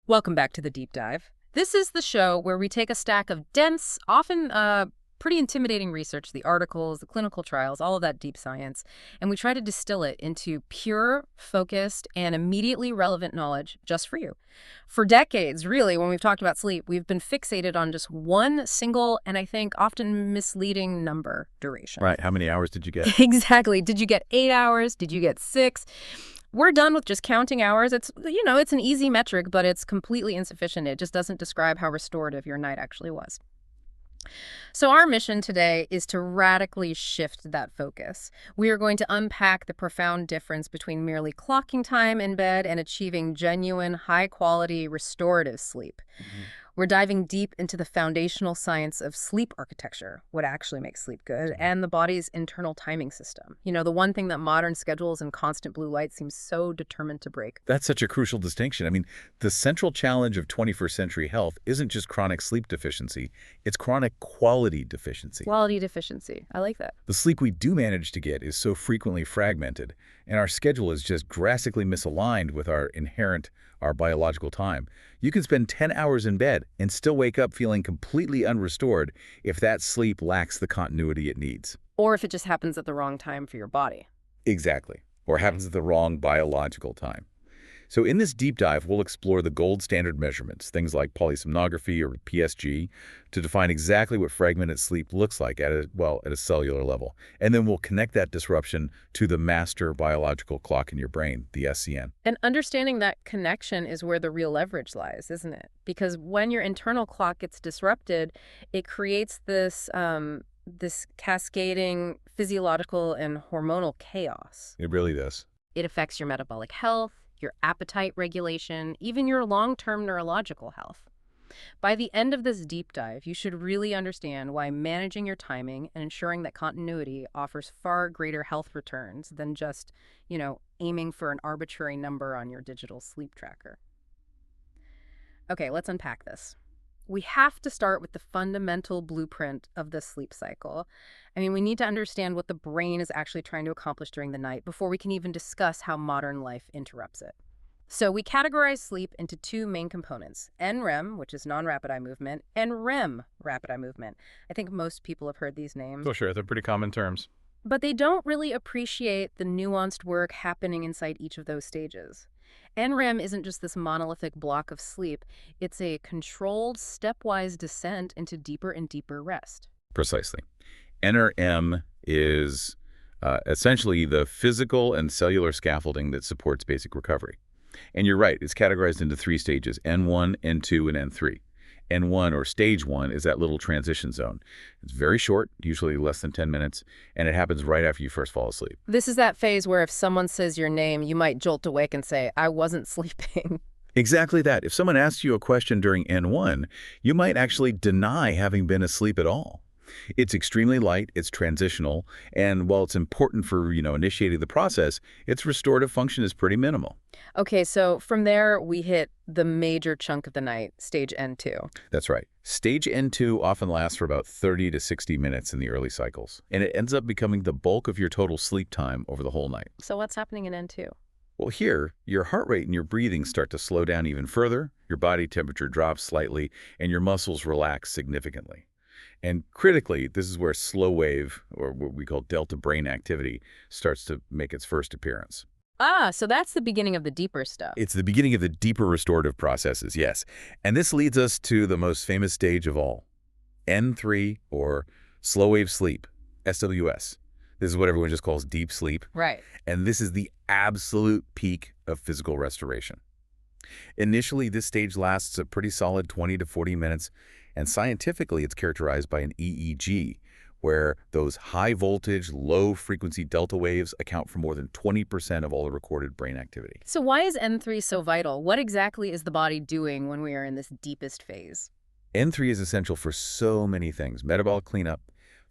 Welcome back to the Deep Dive. This is the show where we take a stack of dense, often pretty intimidating research, the articles, the clinical trials, all of that deep science, and we try to distill it into pure, focused, and immediately relevant knowledge just for you. For decades, really, when we've talked about sleep, we've been fixated on just one single and I think often misleading number, duration. Right. How many hours did you get? Exactly. Did you get 8 hours? Did you get 6? We're done with just counting hours. It's an easy metric, but it's completely insufficient. It just doesn't describe how restorative your night actually was. So our mission today is to radically shift that focus. We are going to unpack the profound difference between merely clocking time in bed and achieving genuine, high-quality, restorative sleep. We're diving deep into the foundational science of sleep architecture, what actually makes sleep good, and the body's internal timing system. The one thing that modern schedules and constant blue light seem so determined to break. That's such a crucial distinction. I mean, the central challenge of 21st century health isn't just chronic sleep deficiency, it's chronic quality deficiency. Quality deficiency. I like that. The sleep we do manage to get is so frequently fragmented, and our schedule is just drastically misaligned with our biological time. You can spend 10 hours in bed and still wake up feeling completely unrestored if that sleep lacks the continuity it needs. Or if it just happens at the wrong time for your body. Exactly. Or happens at the wrong biological time. So in this deep dive, we'll explore the gold standard measurements, things like polysomnography or PSG, to define exactly what fragmented sleep looks like at a cellular level. And then we'll connect that disruption to the master biological clock in your brain, the SCN. And understanding that connection is where the real leverage lies, isn't it? Because when your internal clock gets disrupted, it creates this cascading physiological and hormonal chaos. It really does. It affects your metabolic health, your appetite regulation, even your long-term neurological health. By the end of this deep dive, you should really understand why managing your timing and ensuring that continuity offers far greater health returns than just, aiming for an arbitrary number on your digital sleep tracker. Okay, let's unpack this. We have to start with the fundamental blueprint of the sleep cycle. We need to understand what the brain is actually trying to accomplish during the night before we can even discuss how modern life interrupts it. So we categorize sleep into two main components, NREM, which is non-rapid eye movement, and REM, rapid eye movement. I think most people have heard these names. Oh, sure. They're pretty common terms. But they don't really appreciate the nuanced work happening inside each of those stages. NREM isn't just this monolithic block of sleep. It's a controlled, stepwise descent into deeper and deeper rest. Precisely. NREM is essentially the physical and cellular scaffolding that supports basic recovery. And you're right, it's categorized into 3 stages, N1, N2, and N3. N1, or stage 1, is that little transition zone. It's very short, usually less than 10 minutes, and it happens right after you first fall asleep. This is that phase where if someone says your name, you might jolt awake and say, I wasn't sleeping. Exactly that. If someone asks you a question during N1, you might actually deny having been asleep at all. It's extremely light, it's transitional, and while it's important for, initiating the process, its restorative function is pretty minimal. Okay, so from there, we hit the major chunk of the night, stage N2. That's right. Stage N2 often lasts for about 30 to 60 minutes in the early cycles, and it ends up becoming the bulk of your total sleep time over the whole night. So what's happening in N2? Well, here, your heart rate and your breathing start to slow down even further, your body temperature drops slightly, and your muscles relax significantly. And critically, this is where slow wave, or what we call delta brain activity, starts to make its first appearance. So that's the beginning of the deeper stuff. It's the beginning of the deeper restorative processes, yes. And this leads us to the most famous stage of all, N3, or slow wave sleep, SWS. This is what everyone just calls deep sleep. Right. And this is the absolute peak of physical restoration. Initially, this stage lasts a pretty solid 20 to 40 minutes, and scientifically, it's characterized by an EEG, where those high-voltage, low-frequency delta waves account for more than 20% of all the recorded brain activity. So why is N3 so vital? What exactly is the body doing when we are in this deepest phase? N3 is essential for so many things: metabolic cleanup,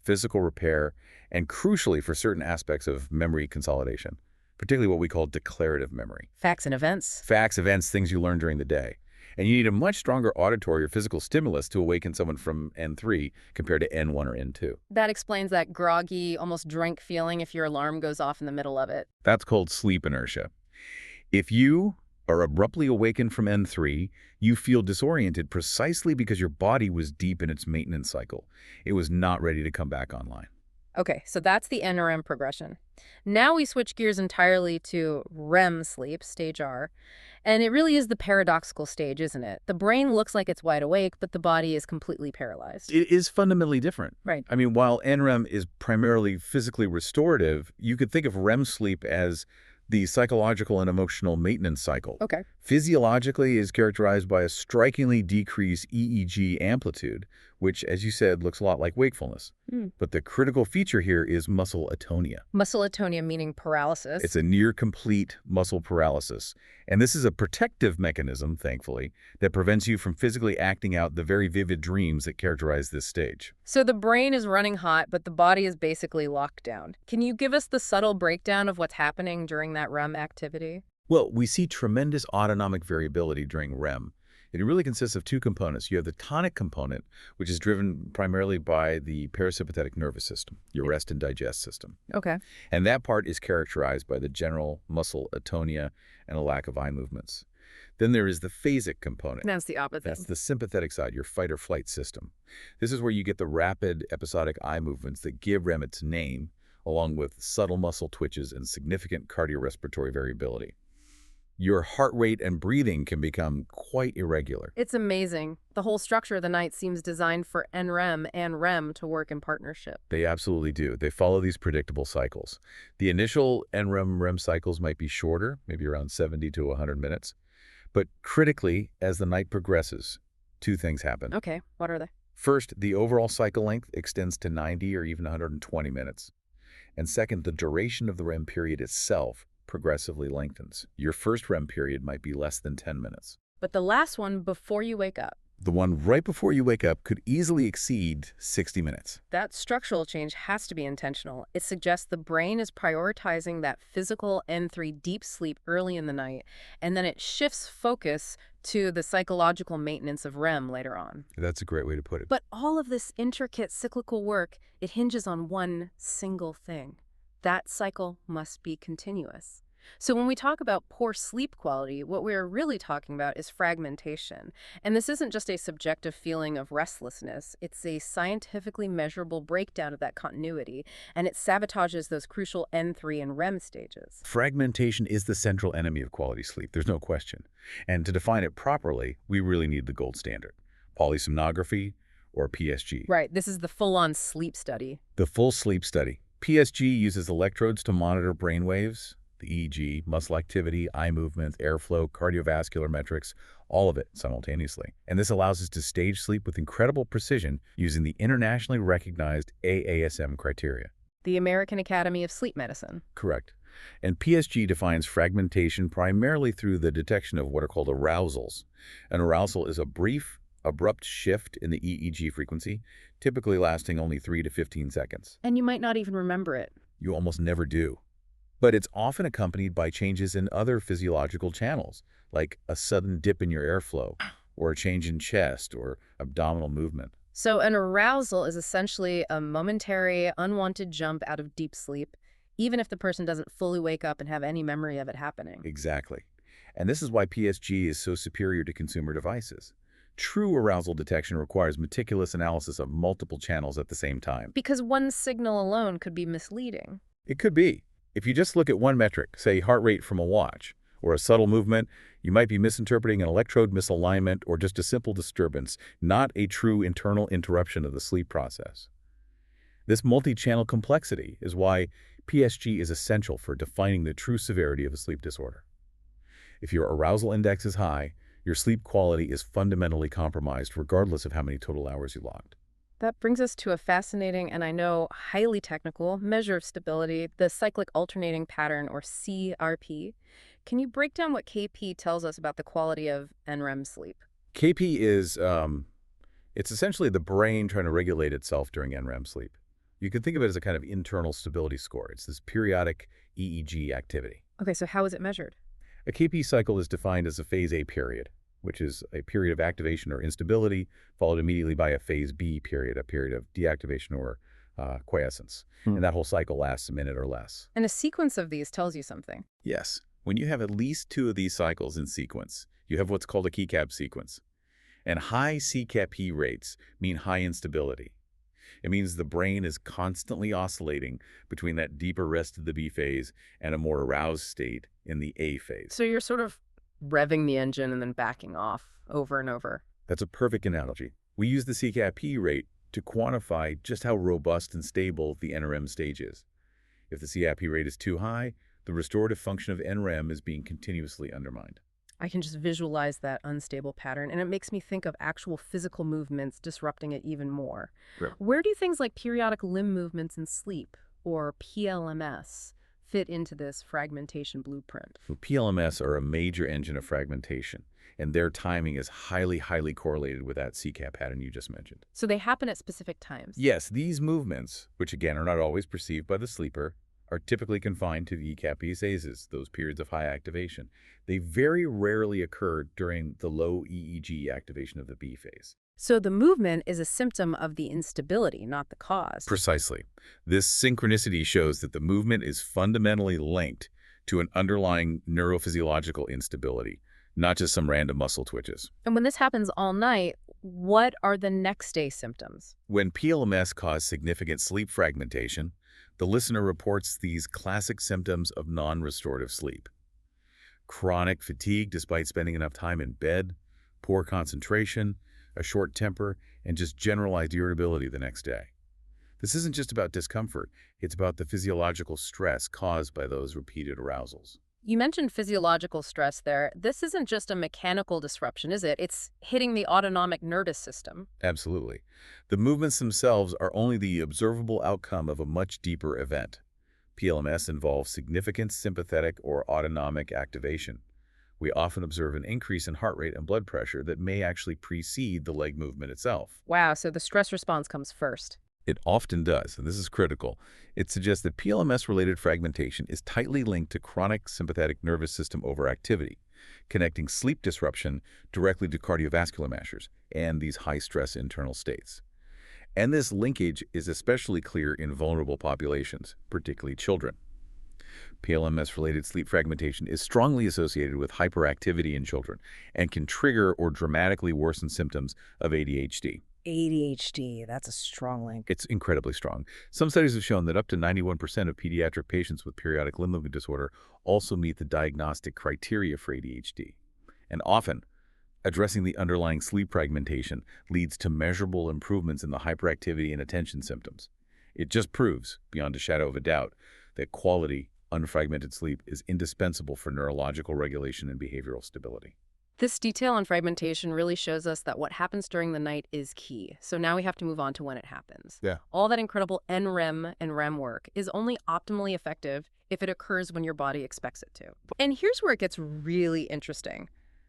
physical repair, and crucially for certain aspects of memory consolidation, particularly what we call declarative memory. Facts and events. Facts, events, things you learn during the day. And you need a much stronger auditory or physical stimulus to awaken someone from N3 compared to N1 or N2. That explains that groggy, almost drunk feeling if your alarm goes off in the middle of it. That's called sleep inertia. If you or abruptly awaken from N3, you feel disoriented precisely because your body was deep in its maintenance cycle. It was not ready to come back online. Okay, so that's the NREM progression. Now we switch gears entirely to REM sleep, stage R. And it really is the paradoxical stage, isn't it? The brain looks like it's wide awake, but the body is completely paralyzed. It is fundamentally different. Right. I mean, while NREM is primarily physically restorative, you could think of REM sleep as the psychological and emotional maintenance cycle. Okay. Physiologically is characterized by a strikingly decreased EEG amplitude, which, as you said, looks a lot like wakefulness. But the critical feature here is muscle atonia. Muscle atonia meaning paralysis. It's a near-complete muscle paralysis. And this is a protective mechanism, thankfully, that prevents you from physically acting out the very vivid dreams that characterize this stage. So the brain is running hot, but the body is basically locked down. Can you give us the subtle breakdown of what's happening during that REM activity? Well, we see tremendous autonomic variability during REM. It really consists of two components. You have the tonic component, which is driven primarily by the parasympathetic nervous system, your rest and digest system. Okay. And that part is characterized by the general muscle atonia and a lack of eye movements. Then there is the phasic component. That's the opposite. That's the sympathetic side, your fight or flight system. This is where you get the rapid episodic eye movements that give REM its name, along with subtle muscle twitches and significant cardiorespiratory variability. Your heart rate and breathing can become quite irregular. It's amazing. The whole structure of the night seems designed for NREM and REM to work in partnership. They absolutely do. They follow these predictable cycles. The initial NREM-REM cycles might be shorter, maybe around 70 to 100 minutes. But critically, as the night progresses, two things happen. Okay, what are they? First, the overall cycle length extends to 90 or even 120 minutes. And second, the duration of the REM period itself progressively lengthens. Your first REM period might be less than 10 minutes. But the last one before you wake up. The one right before you wake up could easily exceed 60 minutes. That structural change has to be intentional. It suggests the brain is prioritizing that physical N3 deep sleep early in the night, and then it shifts focus to the psychological maintenance of REM later on. That's a great way to put it. But all of this intricate cyclical work, it hinges on one single thing. That cycle must be continuous. So when we talk about poor sleep quality, what we're really talking about is fragmentation. And this isn't just a subjective feeling of restlessness. It's a scientifically measurable breakdown of that continuity, and it sabotages those crucial N3 and REM stages. Fragmentation is the central enemy of quality sleep, there's no question. And to define it properly, we really need the gold standard, polysomnography or PSG. Right, this is the full-on sleep study. The full sleep study. PSG uses electrodes to monitor brain waves, the EEG, muscle activity, eye movement, airflow, cardiovascular metrics, all of it simultaneously. And this allows us to stage sleep with incredible precision using the internationally recognized AASM criteria. The American Academy of Sleep Medicine. Correct. And PSG defines fragmentation primarily through the detection of what are called arousals. An arousal is a brief, abrupt shift in the EEG frequency, typically lasting only 3 to 15 seconds. And you might not even remember it. You almost never do. But it's often accompanied by changes in other physiological channels, like a sudden dip in your airflow, or a change in chest or abdominal movement. So an arousal is essentially a momentary, unwanted jump out of deep sleep, even if the person doesn't fully wake up and have any memory of it happening. Exactly. And this is why PSG is so superior to consumer devices. True arousal detection requires meticulous analysis of multiple channels at the same time. Because one signal alone could be misleading. It could be. If you just look at one metric, say heart rate from a watch, or a subtle movement, you might be misinterpreting an electrode misalignment or just a simple disturbance, not a true internal interruption of the sleep process. This multi-channel complexity is why PSG is essential for defining the true severity of a sleep disorder. If your arousal index is high, your sleep quality is fundamentally compromised regardless of how many total hours you logged. That brings us to a fascinating and I know highly technical measure of stability, the cyclic alternating pattern, or CRP. Can you break down what KP tells us about the quality of NREM sleep? KP is, it's essentially the brain trying to regulate itself during NREM sleep. You can think of it as a kind of internal stability score. It's this periodic EEG activity. Okay, so how is it measured? A KP cycle is defined as a phase A period, which is a period of activation or instability, followed immediately by a phase B period, a period of deactivation or quiescence. And that whole cycle lasts a minute or less. And a sequence of these tells you something. Yes. When you have at least 2 of these cycles in sequence, you have what's called a keycap sequence. And high CCAP rates mean high instability. It means the brain is constantly oscillating between that deeper rest of the B phase and a more aroused state in the A phase. So you're sort of revving the engine and then backing off over and over. That's a perfect analogy. We use the CCAP rate to quantify just how robust and stable the NREM stage is. If the CCAP rate is too high, the restorative function of NREM is being continuously undermined. I can just visualize that unstable pattern, and it makes me think of actual physical movements disrupting it even more. Right. Where do things like periodic limb movements in sleep, or PLMS, fit into this fragmentation blueprint? Well, PLMS are a major engine of fragmentation, and their timing is highly correlated with that CCAP pattern you just mentioned. So they happen at specific times? Yes, these movements, which again are not always perceived by the sleeper, are typically confined to the ECAP phases, those periods of high activation. They very rarely occur during the low EEG activation of the B phase. So the movement is a symptom of the instability, not the cause. Precisely. This synchronicity shows that the movement is fundamentally linked to an underlying neurophysiological instability, not just some random muscle twitches. And when this happens all night, what are the next day symptoms? When PLMS causes significant sleep fragmentation, the listener reports these classic symptoms of non-restorative sleep. Chronic fatigue despite spending enough time in bed, poor concentration, a short temper, and just generalized irritability the next day. This isn't just about discomfort, it's about the physiological stress caused by those repeated arousals. You mentioned physiological stress there. This isn't just a mechanical disruption, is it? It's hitting the autonomic nervous system. Absolutely. The movements themselves are only the observable outcome of a much deeper event. PLMS involves significant sympathetic or autonomic activation. We often observe an increase in heart rate and blood pressure that may actually precede the leg movement itself. Wow, so the stress response comes first. It often does, and this is critical. It suggests that PLMS-related fragmentation is tightly linked to chronic sympathetic nervous system overactivity, connecting sleep disruption directly to cardiovascular measures and these high-stress internal states. And this linkage is especially clear in vulnerable populations, particularly children. PLMS-related sleep fragmentation is strongly associated with hyperactivity in children and can trigger or dramatically worsen symptoms of ADHD. ADHD, that's a strong link. It's incredibly strong. Some studies have shown that up to 91% of pediatric patients with periodic limb movement disorder also meet the diagnostic criteria for ADHD. And often, addressing the underlying sleep fragmentation leads to measurable improvements in the hyperactivity and attention symptoms. It just proves, beyond a shadow of a doubt, that quality, unfragmented sleep is indispensable for neurological regulation and behavioral stability. This detail on fragmentation really shows us that what happens during the night is key. So now we have to move on to when it happens. Yeah. All that incredible NREM and REM work is only optimally effective if it occurs when your body expects it to. And here's where it gets really interesting,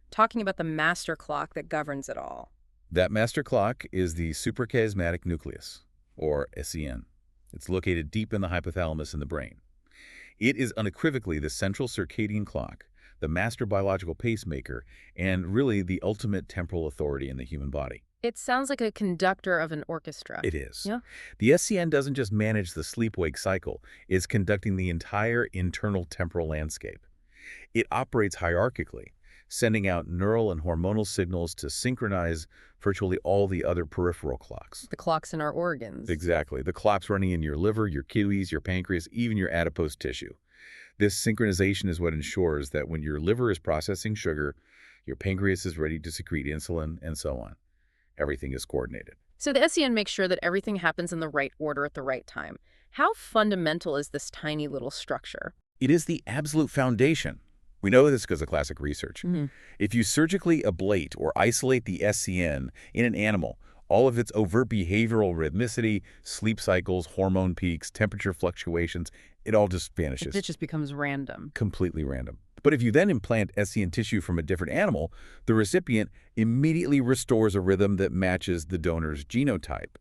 talking about the master clock that governs it all. That master clock is the Suprachiasmatic Nucleus, or SCN. It's located deep in the hypothalamus in the brain. It is unequivocally the central circadian clock, the master biological pacemaker, and really the ultimate temporal authority in the human body. It sounds like a conductor of an orchestra. It is. Yeah. The SCN doesn't just manage the sleep-wake cycle, it's conducting the entire internal temporal landscape. It operates hierarchically, sending out neural and hormonal signals to synchronize virtually all the other peripheral clocks. The clocks in our organs. Exactly. The clocks running in your liver, your kidneys, your pancreas, even your adipose tissue. This synchronization is what ensures that when your liver is processing sugar, your pancreas is ready to secrete insulin, and so on. Everything is coordinated. So the SCN makes sure that everything happens in the right order at the right time. How fundamental is this tiny little structure? It is the absolute foundation. We know this because of classic research. Mm-hmm. If you surgically ablate or isolate the SCN in an animal, all of its overt behavioral rhythmicity, sleep cycles, hormone peaks, temperature fluctuations, it all just vanishes. It just becomes random. Completely random. But if you then implant SCN tissue from a different animal, the recipient immediately restores a rhythm that matches the donor's genotype.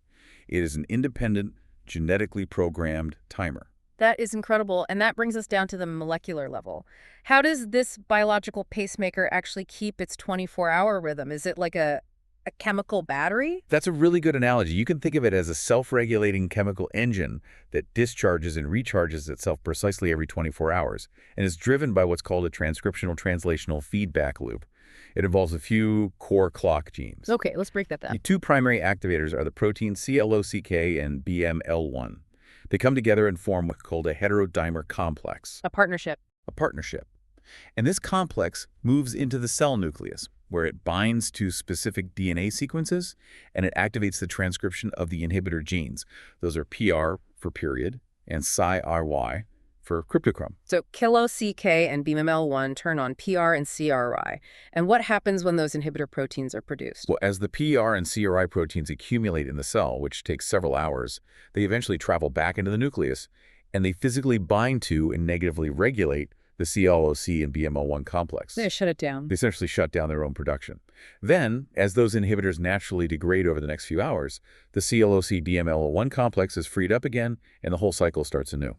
It is an independent, genetically programmed timer. That is incredible, and that brings us down to the molecular level. How does this biological pacemaker actually keep its 24-hour rhythm? Is it like a a chemical battery? That's a really good analogy. You can think of it as a self-regulating chemical engine that discharges and recharges itself precisely every 24 hours and is driven by what's called a transcriptional translational feedback loop. It involves a few core clock genes. Okay, let's break that The down. two primary activators are the proteins CLOCK and BML1. They come together and form what's called a heterodimer complex, A partnership. a partnership. And this complex moves into the cell nucleus, where it binds to specific DNA sequences, and it activates the transcription of the inhibitor genes. Those are PR for period and PSI-RY for cryptochrome. So CK and BML1 turn on PR and CRI. And what happens when those inhibitor proteins are produced? Well, as the PR and CRI proteins accumulate in the cell, which takes several hours, they eventually travel back into the nucleus, and they physically bind to and negatively regulate the CLOC and BML1 complex. They shut it down. They essentially shut down their own production. Then, as those inhibitors naturally degrade over the next few hours, the CLOC-BML1 complex is freed up again, and the whole cycle starts anew.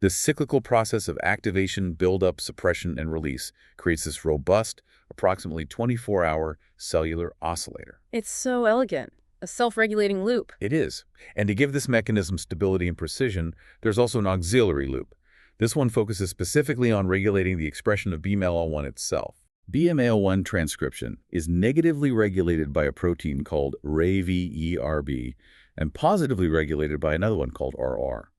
This cyclical process of activation, buildup, suppression, and release creates this robust, approximately 24-hour cellular oscillator. It's so elegant. A self-regulating loop. It is. And to give this mechanism stability and precision, there's also an auxiliary loop. This one focuses specifically on regulating the expression of BML1 itself. BML1 transcription is negatively regulated by a protein called RAVERB and positively regulated by another one called RR.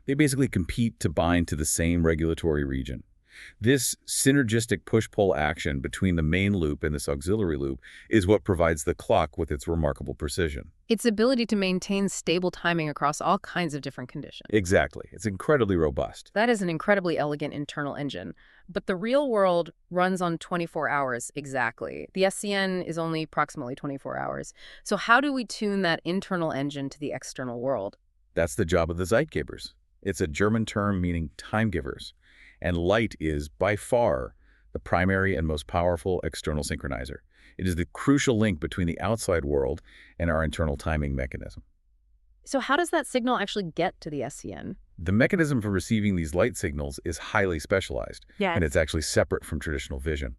They basically compete to bind to the same regulatory region. This synergistic push-pull action between the main loop and this auxiliary loop is what provides the clock with its remarkable precision. Its ability to maintain stable timing across all kinds of different conditions. Exactly. It's incredibly robust. That is an incredibly elegant internal engine. But the real world runs on 24 hours exactly. The SCN is only approximately 24 hours. So how do we tune that internal engine to the external world? That's the job of the Zeitgebers. It's a German term meaning time givers. And light is, by far, the primary and most powerful external synchronizer. It is the crucial link between the outside world and our internal timing mechanism. So how does that signal actually get to the SCN? The mechanism for receiving these light signals is highly specialized, and it's actually separate from traditional vision.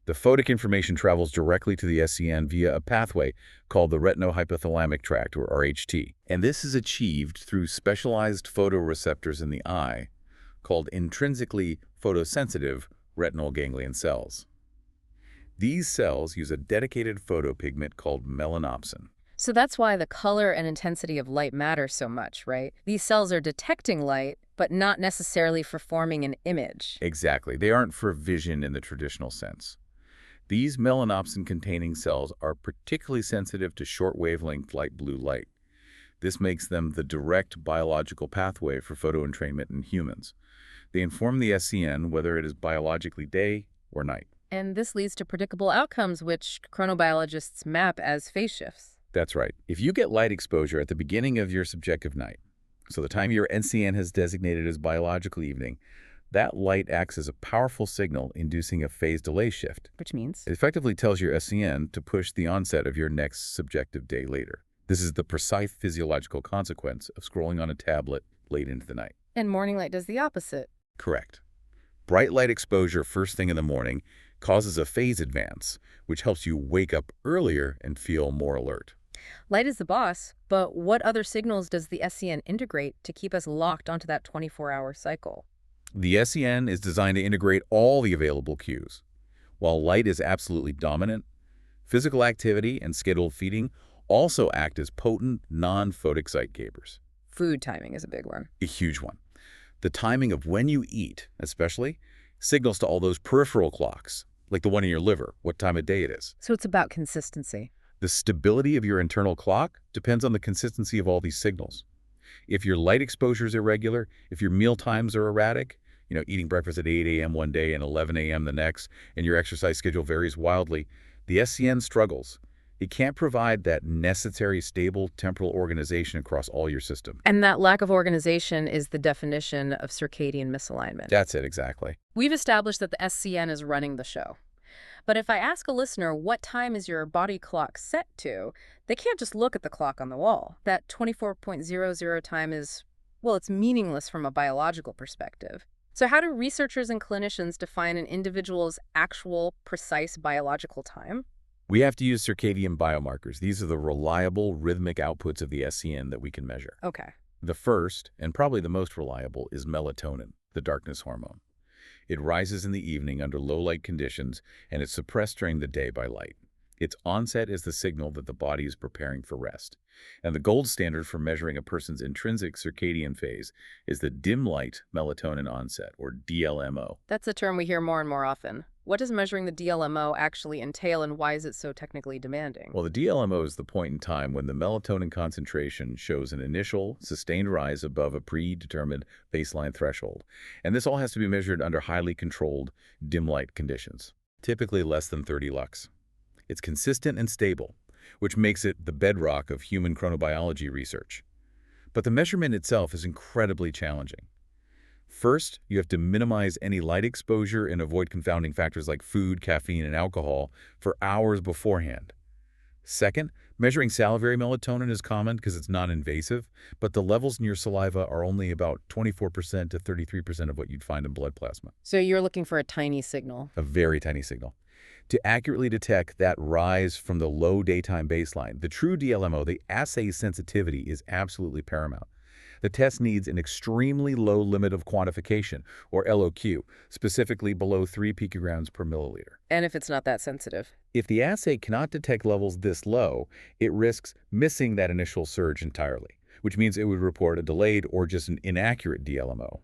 The photic information travels directly to the SCN via a pathway called the retinohypothalamic tract, or RHT. And this is achieved through specialized photoreceptors in the eye called intrinsically photosensitive retinal ganglion cells. These cells use a dedicated photopigment called melanopsin. So that's why the color and intensity of light matter so much, right? These cells are detecting light, but not necessarily for forming an image. Exactly. They aren't for vision in the traditional sense. These melanopsin-containing cells are particularly sensitive to short-wavelength light blue light. This makes them the direct biological pathway for photoentrainment in humans. They inform the SCN whether it is biologically day or night. And this leads to predictable outcomes, which chronobiologists map as phase shifts. That's right. If you get light exposure at the beginning of your subjective night, so the time your NCN has designated as biological evening, that light acts as a powerful signal inducing a phase delay shift. Which means? It effectively tells your SCN to push the onset of your next subjective day later. This is the precise physiological consequence of scrolling on a tablet late into the night. And morning light does the opposite. Correct. Bright light exposure first thing in the morning causes a phase advance, which helps you wake up earlier and feel more alert. Light is the boss, but what other signals does the SCN integrate to keep us locked onto that 24-hour cycle? The SCN is designed to integrate all the available cues. While light is absolutely dominant, physical activity and scheduled feeding also act as potent, non-photic Zeitgebers. Food timing is a big one. A huge one. The timing of when you eat, especially, signals to all those peripheral clocks, like the one in your liver, what time of day it is. So it's about consistency. The stability of your internal clock depends on the consistency of all these signals. If your light exposure is irregular, if your meal times are erratic, eating breakfast at 8 a.m. one day and 11 a.m. the next, and your exercise schedule varies wildly, the SCN struggles. It can't provide that necessary stable temporal organization across all your system. And that lack of organization is the definition of circadian misalignment. That's it, exactly. We've established that the SCN is running the show. But if I ask a listener, what time is your body clock set to, they can't just look at the clock on the wall. That 24.00 time is, well, it's meaningless from a biological perspective. So how do researchers and clinicians define an individual's actual, precise biological time? We have to use circadian biomarkers. These are the reliable rhythmic outputs of the SCN that we can measure. Okay. The first, and probably the most reliable, is melatonin, the darkness hormone. It rises in the evening under low-light conditions, and is suppressed during the day by light. Its onset is the signal that the body is preparing for rest. And the gold standard for measuring a person's intrinsic circadian phase is the dim light melatonin onset, or DLMO. That's a term we hear more and more often. What does measuring the DLMO actually entail, and why is it so technically demanding? Well, the DLMO is the point in time when the melatonin concentration shows an initial, sustained rise above a predetermined baseline threshold. And this all has to be measured under highly controlled, dim light conditions, typically less than 30 lux. It's consistent and stable, which makes it the bedrock of human chronobiology research. But the measurement itself is incredibly challenging. First, you have to minimize any light exposure and avoid confounding factors like food, caffeine, and alcohol for hours beforehand. Second, measuring salivary melatonin is common because it's non-invasive, but the levels in your saliva are only about 24% to 33% of what you'd find in blood plasma. So you're looking for a tiny signal. A very tiny signal. To accurately detect that rise from the low daytime baseline, the true DLMO, the assay sensitivity, is absolutely paramount. The test needs an extremely low limit of quantification, or LOQ, specifically below 3 picograms per milliliter. And if it's not that sensitive? If the assay cannot detect levels this low, it risks missing that initial surge entirely, which means it would report a delayed or just an inaccurate DLMO.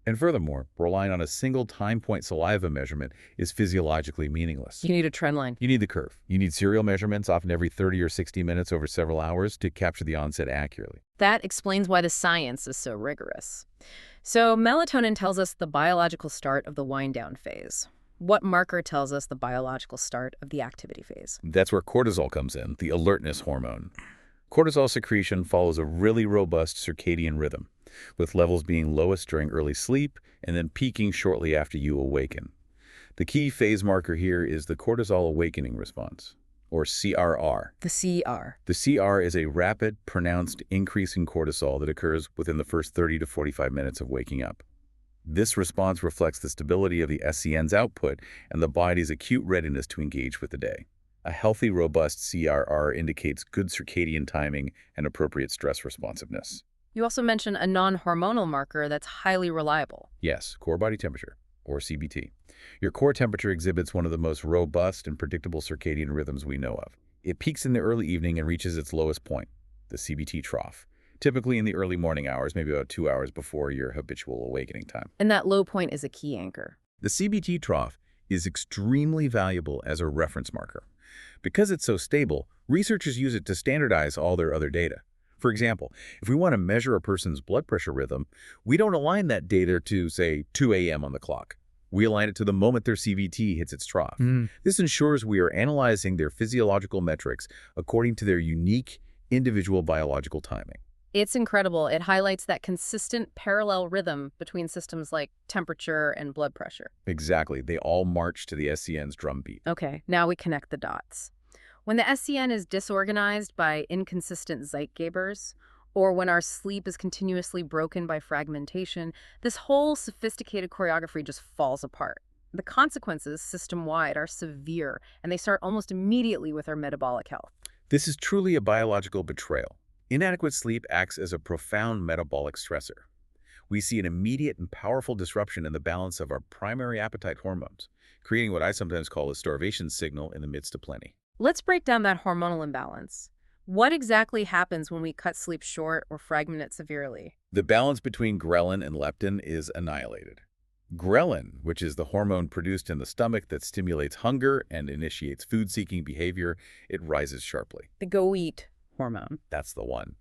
And furthermore, relying on a single time point saliva measurement is physiologically meaningless. You need a trend line. You need the curve. You need serial measurements, often every 30 or 60 minutes over several hours, to capture the onset accurately. That explains why the science is so rigorous. So melatonin tells us the biological start of the wind-down phase. What marker tells us the biological start of the activity phase? That's where cortisol comes in, the alertness hormone. Cortisol secretion follows a really robust circadian rhythm, with levels being lowest during early sleep and then peaking shortly after you awaken. The key phase marker here is the cortisol awakening response, or CRR. The CR. The CR is a rapid, pronounced increase in cortisol that occurs within the first 30 to 45 minutes of waking up. This response reflects the stability of the SCN's output and the body's acute readiness to engage with the day. A healthy, robust CRR indicates good circadian timing and appropriate stress responsiveness. You also mentioned a non-hormonal marker that's highly reliable. Yes, core body temperature, or CBT. Your core temperature exhibits one of the most robust and predictable circadian rhythms we know of. It peaks in the early evening and reaches its lowest point, the CBT trough, typically in the early morning hours, maybe about 2 hours before your habitual awakening time. And that low point is a key anchor. The CBT trough is extremely valuable as a reference marker. Because it's so stable, researchers use it to standardize all their other data. For example, if we want to measure a person's blood pressure rhythm, we don't align that data to, say, 2 a.m. on the clock. We align it to the moment their CBT hits its trough. This ensures we are analyzing their physiological metrics according to their unique individual biological timing. It's incredible. It highlights that consistent parallel rhythm between systems like temperature and blood pressure. Exactly. They all march to the SCN's drumbeat. Okay, now we connect the dots. When the SCN is disorganized by inconsistent Zeitgebers, or when our sleep is continuously broken by fragmentation, this whole sophisticated choreography just falls apart. The consequences system-wide are severe, and they start almost immediately with our metabolic health. This is truly a biological betrayal. Inadequate sleep acts as a profound metabolic stressor. We see an immediate and powerful disruption in the balance of our primary appetite hormones, creating what I sometimes call a starvation signal in the midst of plenty. Let's break down that hormonal imbalance. What exactly happens when we cut sleep short or fragment it severely? The balance between ghrelin and leptin is annihilated. Ghrelin, which is the hormone produced in the stomach that stimulates hunger and initiates food-seeking behavior, it rises sharply. The go-eat hormone. That's the one.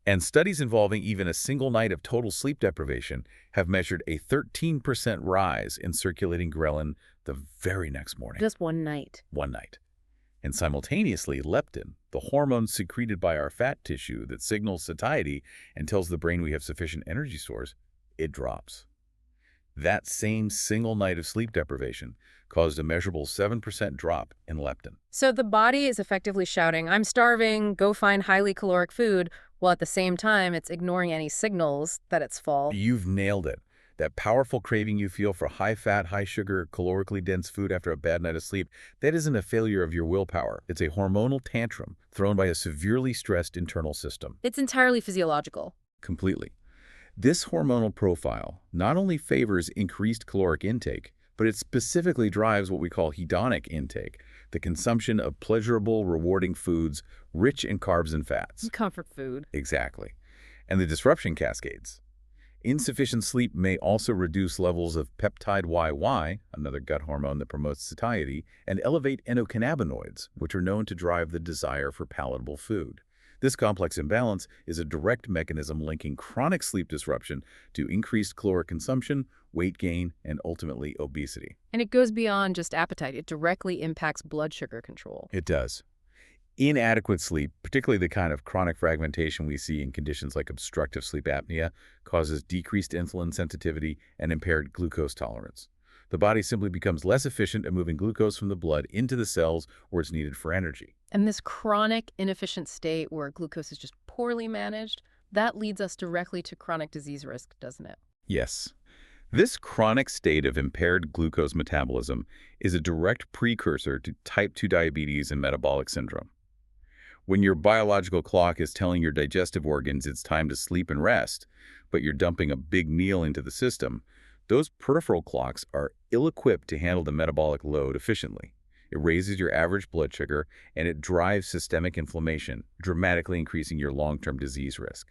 And studies involving even a single night of total sleep deprivation have measured a 13% rise in circulating ghrelin the very next morning. Just one night. One night. And simultaneously, leptin, the hormone secreted by our fat tissue that signals satiety and tells the brain we have sufficient energy stores, it drops. That same single night of sleep deprivation caused a measurable 7% drop in leptin. So the body is effectively shouting, "I'm starving, go find highly caloric food," while at the same time it's ignoring any signals that it's full. You've nailed it. That powerful craving you feel for high-fat, high-sugar, calorically dense food after a bad night of sleep, that isn't a failure of your willpower. It's a hormonal tantrum thrown by a severely stressed internal system. It's entirely physiological. Completely. This hormonal profile not only favors increased caloric intake, but it specifically drives what we call hedonic intake, the consumption of pleasurable, rewarding foods rich in carbs and fats. Comfort food. Exactly. And the disruption cascades. Insufficient sleep may also reduce levels of peptide YY, another gut hormone that promotes satiety, and elevate endocannabinoids, which are known to drive the desire for palatable food. This complex imbalance is a direct mechanism linking chronic sleep disruption to increased caloric consumption, weight gain, and ultimately obesity. And it goes beyond just appetite. It directly impacts blood sugar control. It does. Inadequate sleep, particularly the kind of chronic fragmentation we see in conditions like obstructive sleep apnea, causes decreased insulin sensitivity and impaired glucose tolerance. The body simply becomes less efficient at moving glucose from the blood into the cells where it's needed for energy. And this chronic, inefficient state where glucose is just poorly managed, that leads us directly to chronic disease risk, doesn't it? Yes. This chronic state of impaired glucose metabolism is a direct precursor to type 2 diabetes and metabolic syndrome. When your biological clock is telling your digestive organs it's time to sleep and rest, but you're dumping a big meal into the system, those peripheral clocks are ill-equipped to handle the metabolic load efficiently. It raises your average blood sugar, and it drives systemic inflammation, dramatically increasing your long-term disease risk.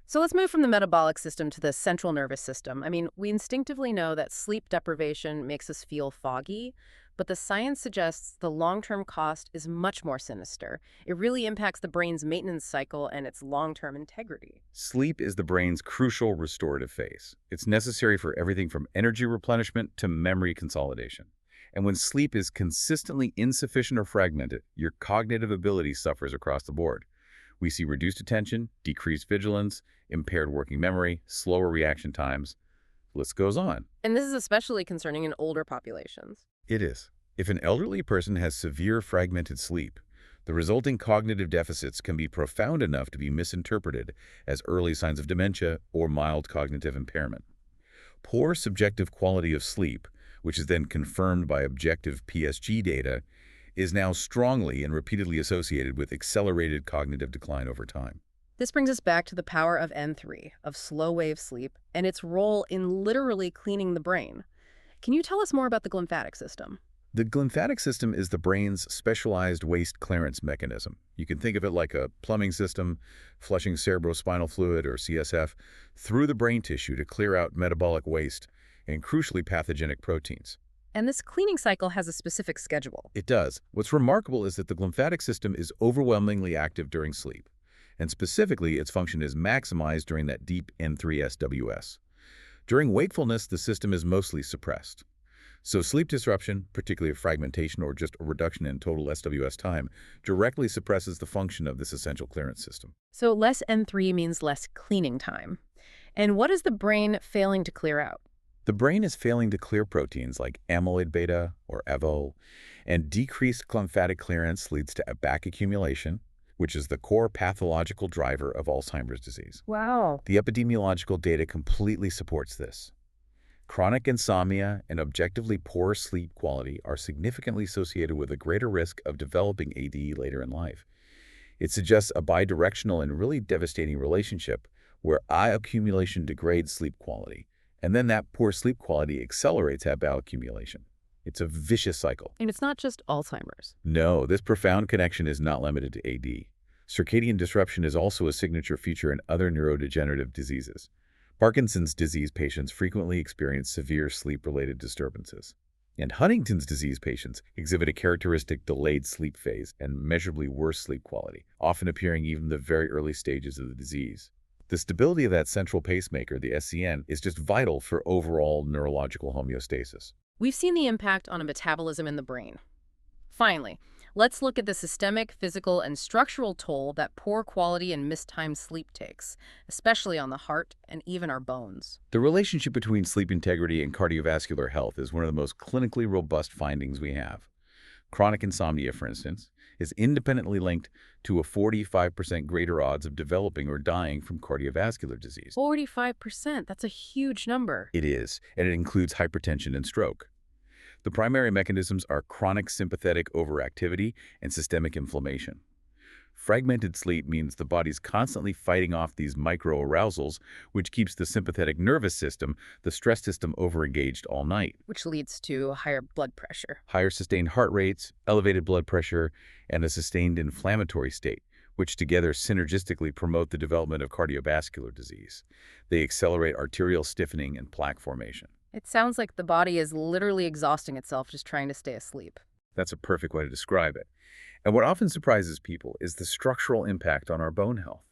So let's move from the metabolic system to the central nervous system. I mean, we instinctively know that sleep deprivation makes us feel foggy, but the science suggests the long-term cost is much more sinister. It really impacts the brain's maintenance cycle and its long-term integrity. Sleep is the brain's crucial restorative phase. It's necessary for everything from energy replenishment to memory consolidation. And when sleep is consistently insufficient or fragmented, your cognitive ability suffers across the board. We see reduced attention, decreased vigilance, impaired working memory, slower reaction times. The list goes on. And this is especially concerning in older populations. It is. If an elderly person has severe fragmented sleep, the resulting cognitive deficits can be profound enough to be misinterpreted as early signs of dementia or mild cognitive impairment. Poor subjective quality of sleep, which is then confirmed by objective PSG data, is now strongly and repeatedly associated with accelerated cognitive decline over time. This brings us back to the power of N3, of slow-wave sleep, and its role in literally cleaning the brain. Can you tell us more about the glymphatic system? The glymphatic system is the brain's specialized waste clearance mechanism. You can think of it like a plumbing system, flushing cerebrospinal fluid, or CSF, through the brain tissue to clear out metabolic waste and, crucially, pathogenic proteins. And this cleaning cycle has a specific schedule. It does. What's remarkable is that the glymphatic system is overwhelmingly active during sleep, and specifically, its function is maximized during that deep N3 SWS. During wakefulness, the system is mostly suppressed. So sleep disruption, particularly fragmentation or just a reduction in total SWS time, directly suppresses the function of this essential clearance system. So less N3 means less cleaning time. And what is the brain failing to clear out? The brain is failing to clear proteins like amyloid beta or AVO, and decreased glymphatic clearance leads to back accumulation, which is the core pathological driver of Alzheimer's disease. Wow. The epidemiological data completely supports this. Chronic insomnia and objectively poor sleep quality are significantly associated with a greater risk of developing AD later in life. It suggests a bidirectional and really devastating relationship where eye accumulation degrades sleep quality, and then that poor sleep quality accelerates ABAL accumulation. It's a vicious cycle. And it's not just Alzheimer's. No, this profound connection is not limited to AD. Circadian disruption is also a signature feature in other neurodegenerative diseases. Parkinson's disease patients frequently experience severe sleep-related disturbances. And Huntington's disease patients exhibit a characteristic delayed sleep phase and measurably worse sleep quality, often appearing even in the very early stages of the disease. The stability of that central pacemaker, the SCN, is just vital for overall neurological homeostasis. We've seen the impact on a metabolism in the brain. Finally, let's look at the systemic, physical, and structural toll that poor quality and mistimed sleep takes, especially on the heart and even our bones. The relationship between sleep integrity and cardiovascular health is one of the most clinically robust findings we have. Chronic insomnia, for instance, is independently linked to a 45% greater odds of developing or dying from cardiovascular disease. 45%, that's a huge number. It is, and it includes hypertension and stroke. The primary mechanisms are chronic sympathetic overactivity and systemic inflammation. Fragmented sleep means the body's constantly fighting off these micro-arousals, which keeps the sympathetic nervous system, the stress system, overengaged all night. Which leads to higher blood pressure. Higher sustained heart rates, elevated blood pressure, and a sustained inflammatory state, which together synergistically promote the development of cardiovascular disease. They accelerate arterial stiffening and plaque formation. It sounds like the body is literally exhausting itself just trying to stay asleep. That's a perfect way to describe it. And what often surprises people is the structural impact on our bone health.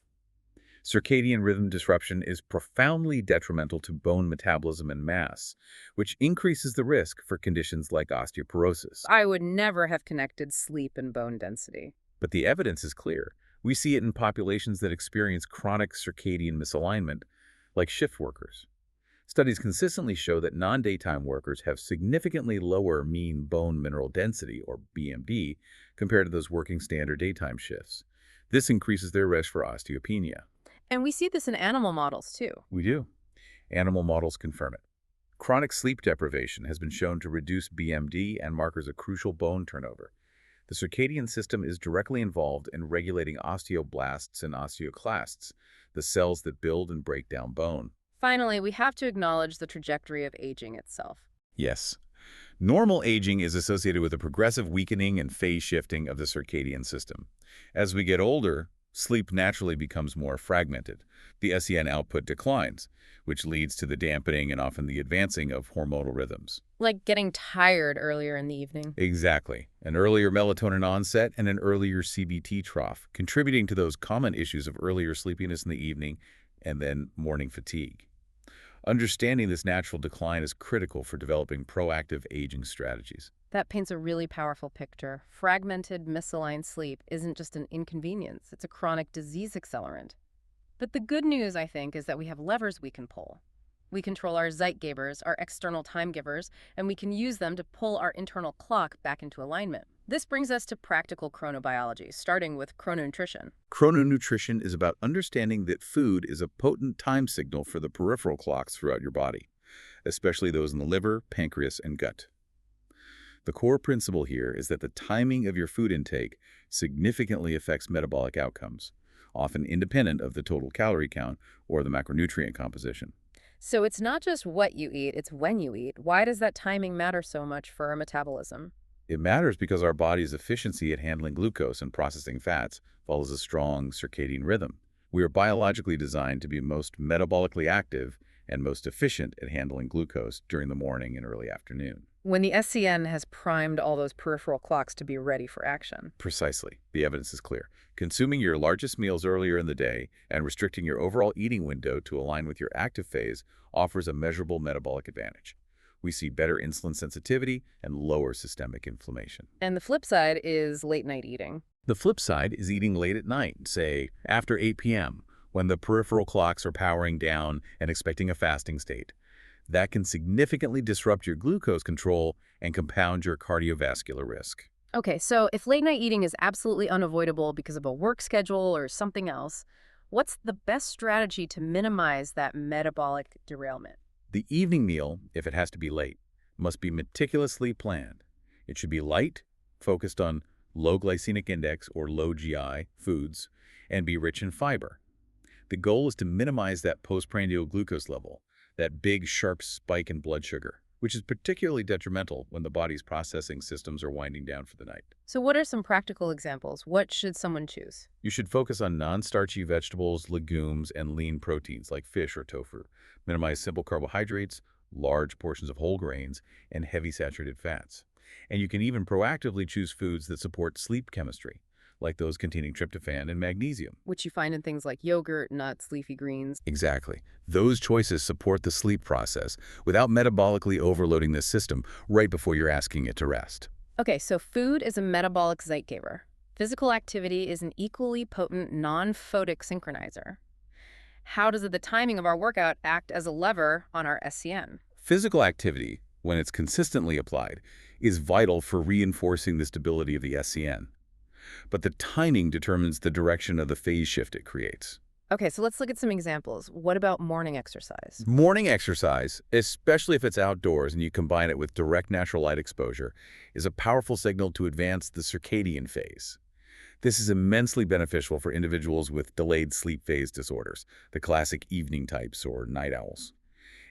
Circadian rhythm disruption is profoundly detrimental to bone metabolism and mass, which increases the risk for conditions like osteoporosis. I would never have connected sleep and bone density. But the evidence is clear. We see it in populations that experience chronic circadian misalignment, like shift workers. Studies consistently show that non-daytime workers have significantly lower mean bone mineral density, or BMD, compared to those working standard daytime shifts. This increases their risk for osteopenia. And we see this in animal models, too. We do. Animal models confirm it. Chronic sleep deprivation has been shown to reduce BMD and markers a crucial bone turnover. The circadian system is directly involved in regulating osteoblasts and osteoclasts, the cells that build and break down bone. Finally, we have to acknowledge the trajectory of aging itself. Yes. Normal aging is associated with a progressive weakening and phase shifting of the circadian system. As we get older, sleep naturally becomes more fragmented. The SEN output declines, which leads to the dampening and often the advancing of hormonal rhythms. Like getting tired earlier in the evening. Exactly. An earlier melatonin onset and an earlier CBT trough, contributing to those common issues of earlier sleepiness in the evening and then morning fatigue. Understanding this natural decline is critical for developing proactive aging strategies. That paints a really powerful picture. Fragmented, misaligned sleep isn't just an inconvenience, it's a chronic disease accelerant. But the good news, I think, is that we have levers we can pull. We control our Zeitgebers, our external time givers, and we can use them to pull our internal clock back into alignment. This brings us to practical chronobiology, starting with chrononutrition. Chrononutrition is about understanding that food is a potent time signal for the peripheral clocks throughout your body, especially those in the liver, pancreas, and gut. The core principle here is that the timing of your food intake significantly affects metabolic outcomes, often independent of the total calorie count or the macronutrient composition. So it's not just what you eat, it's when you eat. Why does that timing matter so much for our metabolism? It matters because our body's efficiency at handling glucose and processing fats follows a strong circadian rhythm. We are biologically designed to be most metabolically active and most efficient at handling glucose during the morning and early afternoon. When the SCN has primed all those peripheral clocks to be ready for action. Precisely. The evidence is clear. Consuming your largest meals earlier in the day and restricting your overall eating window to align with your active phase offers a measurable metabolic advantage. We see better insulin sensitivity and lower systemic inflammation. And the flip side is late-night eating. The flip side is eating late at night, say after 8 p.m., when the peripheral clocks are powering down and expecting a fasting state. That can significantly disrupt your glucose control and compound your cardiovascular risk. Okay, so if late-night eating is absolutely unavoidable because of a work schedule or something else, what's the best strategy to minimize that metabolic derailment? The evening meal, if it has to be late, must be meticulously planned. It should be light, focused on low glycemic index or low GI foods, and be rich in fiber. The goal is to minimize that postprandial glucose level, that big, sharp spike in blood sugar, which is particularly detrimental when the body's processing systems are winding down for the night. So what are some practical examples? What should someone choose? You should focus on non-starchy vegetables, legumes, and lean proteins like fish or tofu. Minimize simple carbohydrates, large portions of whole grains, and heavy saturated fats. And you can even proactively choose foods that support sleep chemistry, like those containing tryptophan and magnesium. Which you find in things like yogurt, nuts, leafy greens. Exactly. Those choices support the sleep process without metabolically overloading the system right before you're asking it to rest. Okay, so food is a metabolic Zeitgeber. Physical activity is an equally potent non-photic synchronizer. How does the timing of our workout act as a lever on our SCN? Physical activity, when it's consistently applied, is vital for reinforcing the stability of the SCN. but the timing determines the direction of the phase shift it creates. Okay, so let's look at some examples. What about morning exercise? Morning exercise, especially if it's outdoors and you combine it with direct natural light exposure, is a powerful signal to advance the circadian phase. This is immensely beneficial for individuals with delayed sleep phase disorders, the classic evening types or night owls.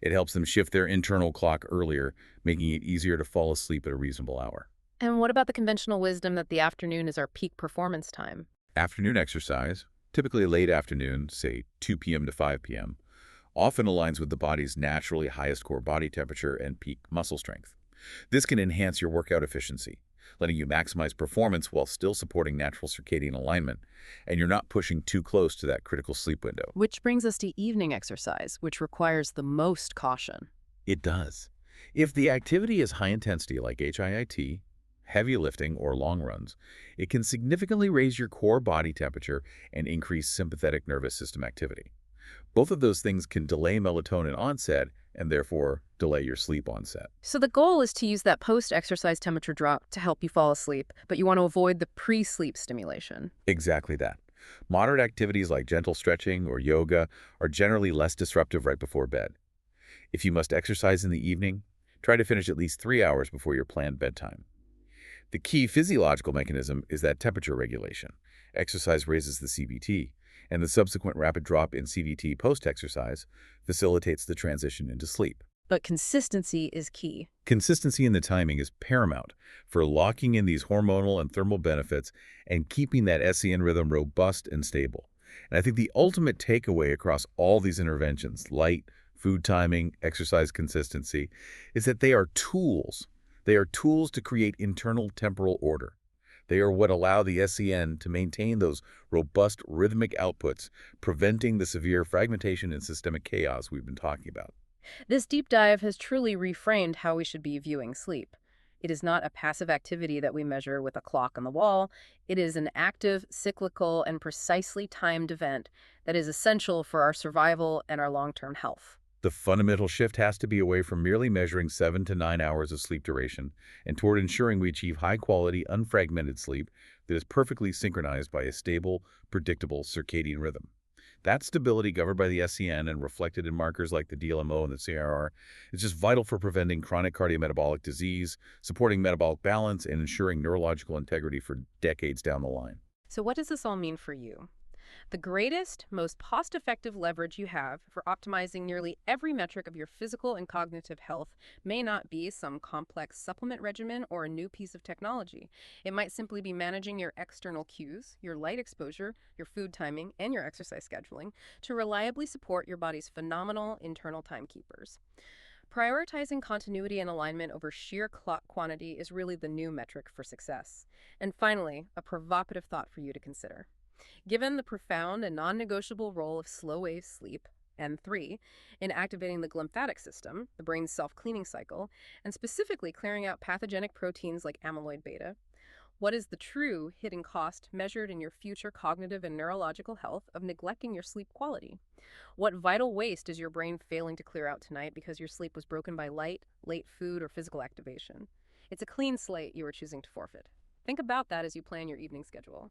It helps them shift their internal clock earlier, making it easier to fall asleep at a reasonable hour. And what about the conventional wisdom that the afternoon is our peak performance time? Afternoon exercise, typically late afternoon, say 2 p.m. to 5 p.m., often aligns with the body's naturally highest core body temperature and peak muscle strength. This can enhance your workout efficiency, letting you maximize performance while still supporting natural circadian alignment, and you're not pushing too close to that critical sleep window. Which brings us to evening exercise, which requires the most caution. It does. If the activity is high intensity like HIIT, heavy lifting, or long runs, it can significantly raise your core body temperature and increase sympathetic nervous system activity. Both of those things can delay melatonin onset and therefore delay your sleep onset. So the goal is to use that post-exercise temperature drop to help you fall asleep, but you want to avoid the pre-sleep stimulation. Exactly that. Moderate activities like gentle stretching or yoga are generally less disruptive right before bed. If you must exercise in the evening, try to finish at least 3 hours before your planned bedtime. The key physiological mechanism is that temperature regulation. Exercise raises the CBT, and the subsequent rapid drop in CVT post-exercise facilitates the transition into sleep. But consistency is key. Consistency in the timing is paramount for locking in these hormonal and thermal benefits and keeping that SCN rhythm robust and stable. And I think the ultimate takeaway across all these interventions, light, food timing, exercise consistency, is that they are tools. They are tools to create internal temporal order. They are what allow the SCN to maintain those robust rhythmic outputs, preventing the severe fragmentation and systemic chaos we've been talking about. This deep dive has truly reframed how we should be viewing sleep. It is not a passive activity that we measure with a clock on the wall. It is an active, cyclical, and precisely timed event that is essential for our survival and our long-term health. The fundamental shift has to be away from merely measuring 7 to 9 hours of sleep duration and toward ensuring we achieve high-quality, unfragmented sleep that is perfectly synchronized by a stable, predictable circadian rhythm. That stability, governed by the SCN and reflected in markers like the DLMO and the CRR, is just vital for preventing chronic cardiometabolic disease, supporting metabolic balance, and ensuring neurological integrity for decades down the line. So what does this all mean for you? The greatest, most cost-effective leverage you have for optimizing nearly every metric of your physical and cognitive health may not be some complex supplement regimen or a new piece of technology. It might simply be managing your external cues, your light exposure, your food timing, and your exercise scheduling to reliably support your body's phenomenal internal timekeepers. Prioritizing continuity and alignment over sheer clock quantity is really the new metric for success. And finally, a provocative thought for you to consider. Given the profound and non-negotiable role of slow-wave sleep, N3, in activating the glymphatic system, the brain's self-cleaning cycle, and specifically clearing out pathogenic proteins like amyloid beta, what is the true hidden cost measured in your future cognitive and neurological health of neglecting your sleep quality? What vital waste is your brain failing to clear out tonight because your sleep was broken by light, late food, or physical activation? It's a clean slate you are choosing to forfeit. Think about that as you plan your evening schedule.